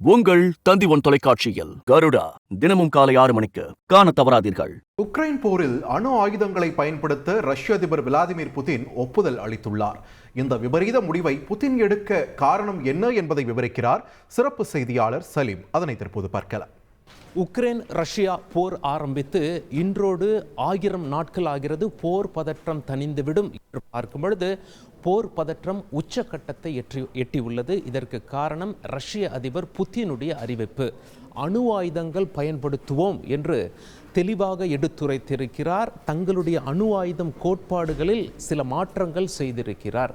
உங்கள் தந்தி ஒன் தொலைக்காட்சியில் கருடா தினமும் காலை 6 மணிக்கு காண தவறாதீர்கள். உக்ரைன் போரில் அணு ஆயுதங்களை பயன்படுத்த ரஷ்ய அதிபர் விளாடிமிர் புதின் ஒப்புதல் அளித்துள்ளார். இந்த விபரீத முடிவை புதின் எடுக்க காரணம் என்ன என்பதை விவரிக்கிறார் சிறப்பு செய்தியாளர் சலீம். அதனை தற்போது பார்க்கலாம். உக்ரைன் ரஷ்யா போர் ஆரம்பித்து இன்றோடு 1000 நாட்கள் ஆகிறது. போர் பதற்றம் தணிந்துவிடும் என்று பார்க்கும் பொழுது போர் பதற்றம் உச்சக்கட்டத்தை எட்டியுள்ளது. இதற்கு காரணம் ரஷ்ய அதிபர் புதினுடைய அறிவிப்பு. அணு ஆயுதங்கள் பயன்படுத்துவோம் என்று தெளிவாக எடுத்துரைத்திருக்கிறார். தங்களுடைய அணு ஆயுதம் கோட்பாடுகளில் சில மாற்றங்கள் செய்திருக்கிறார்.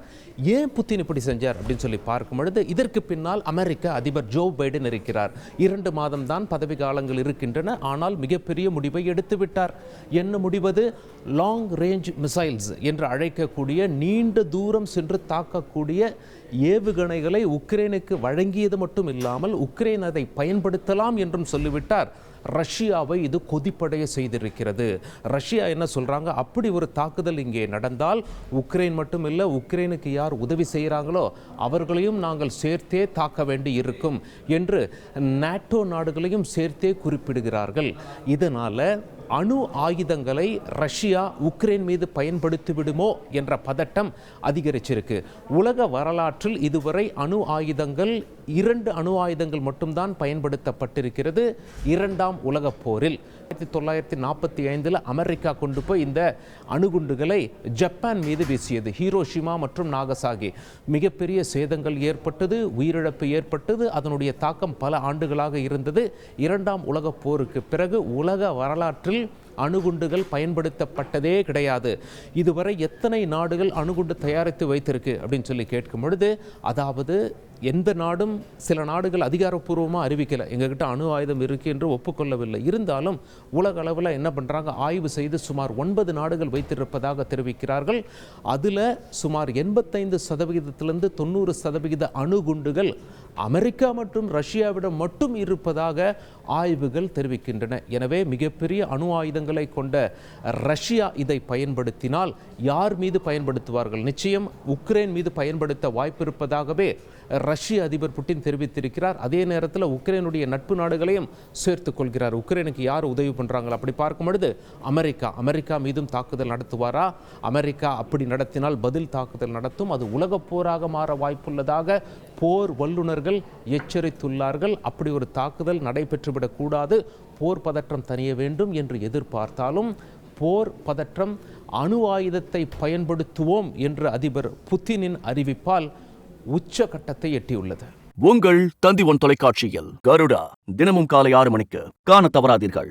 ஏன் புதின் இப்படி செஞ்சார் அப்படின்னு சொல்லி பார்க்கும் பொழுது இதற்கு பின்னால் அமெரிக்க அதிபர் ஜோ பைடன் இருக்கிறார். 2 மாதம் தான் பதவி காலங்கள் இருக்கின்றன. ஆனால் மிகப்பெரிய முடிவை எடுத்துவிட்டார். என்ன முடிவது? லாங் ரேஞ்ச் மிசைல்ஸ் என்று அழைக்கக்கூடிய நீண்ட தூரம் சென்று தாக்கக்கூடிய ஏவுகணைகளை உக்ரைனுக்கு வழங்கியது மட்டும் இல்லாமல் உக்ரைன் அதை பயன்படுத்தலாம் என்றும் சொல்லிவிட்டார். ரஷ்யாவை இது கொதிப்படைய செய்திருக்கிறது. ரஷ்யா என்ன சொல்றாங்க, அப்படி ஒரு தாக்குதல் இங்கே நடந்தால் உக்ரைன் மட்டும் இல்லை, உக்ரைனுக்கு யார் உதவி செய்கிறாங்களோ அவர்களையும் நாங்கள் சேர்த்தே தாக்க வேண்டி இருக்கும் என்று நாட்டோ நாடுகளையும் சேர்த்தே குறிப்பிடுகிறார்கள். இதனால அணு ஆயுதங்களை ரஷ்யா உக்ரைன் மீது பயன்படுத்தி விடுமோ என்ற பதட்டம் அதிகரிச்சிருக்கு. உலக வரலாற்றில் இதுவரை அணு ஆயுதங்கள் 2 அணு ஆயுதங்கள் மட்டும்தான் பயன்படுத்தப்பட்டிருக்கிறது. 2ஆம் உலகப் போரில் 1945 அமெரிக்கா கொண்டு போய் இந்த அணுகுண்டுகளை ஜப்பான் மீது வீசியது. ஹீரோஷிமா மற்றும் நாகசாகி மிகப்பெரிய சேதங்கள் ஏற்பட்டது, உயிரிழப்பு ஏற்பட்டது. அதனுடைய தாக்கம் பல ஆண்டுகளாக இருந்தது. 2ஆம் உலகப் போருக்கு பிறகு உலக வரலாற்றில் அணுகுண்டுகள் பயன்படுத்தப்பட்டதே கிடையாது. இதுவரை எத்தனை நாடுகள் அணுகுண்டு தயாரித்து வைத்திருக்கு அப்படின்னு சொல்லி கேட்கும் பொழுது, அதாவது எந்த நாடும், சில நாடுகள் அதிகாரப்பூர்வமாக அறிவிக்கலை எங்ககிட்ட அணு ஆயுதம் இருக்கு என்று ஒப்புக்கொள்ளவில்லை. இருந்தாலும் உலக அளவில் என்ன பண்ணுறாங்க, ஆய்வு செய்து சுமார் 9 நாடுகள் வைத்திருப்பதாக தெரிவிக்கிறார்கள். அதில் சுமார் 85% 90% அணுகுண்டுகள் அமெரிக்கா மற்றும் ரஷ்யாவிடம் மட்டும் இருப்பதாக ஆய்வுகள் தெரிவிக்கின்றன. எனவே மிகப்பெரிய அணு ஆயுதங்களை கொண்ட ரஷ்யா இதை பயன்படுத்தினால் யார் மீது பயன்படுத்துவார்கள்? நிச்சயம் உக்ரைன் மீது பயன்படுத்த வாய்ப்பு இருப்பதாகவே ரஷ்ய அதிபர் புட்டின் தெரிவித்திருக்கிறார். அதே நேரத்தில் உக்ரைனுடைய நட்பு நாடுகளையும் சேர்த்துக் கொள்கிறார். உக்ரைனுக்கு யார் உதவி பண்ணுறாங்களா அப்படி பார்க்கும் பொழுது அமெரிக்கா மீதும் தாக்குதல் நடத்துவாரா? அமெரிக்கா அப்படி நடத்தினால் பதில் தாக்குதல் நடத்தும். அது உலகப் போராக மாற வாய்ப்புள்ளதாக போர் வல்லுநர்கள் எச்சரித்துள்ளார்கள். அப்படி ஒரு தாக்குதல் நடைபெற்றுவிடக் கூடாது, போர் பதற்றம் தணிய வேண்டும் என்று எதிர்பார்த்தாலும் போர் பதற்றம் அணு ஆயுதத்தை பயன்படுத்துவோம் என்ற அதிபர் புதினின் அறிவிப்பால் உச்சகட்டத்தை எட்டியுள்ளது. உங்கள் தந்தி ஒன் தொலைக்காட்சியில் கருடா தினமும் காலை 6 மணிக்கு காண தவறாதீர்கள்.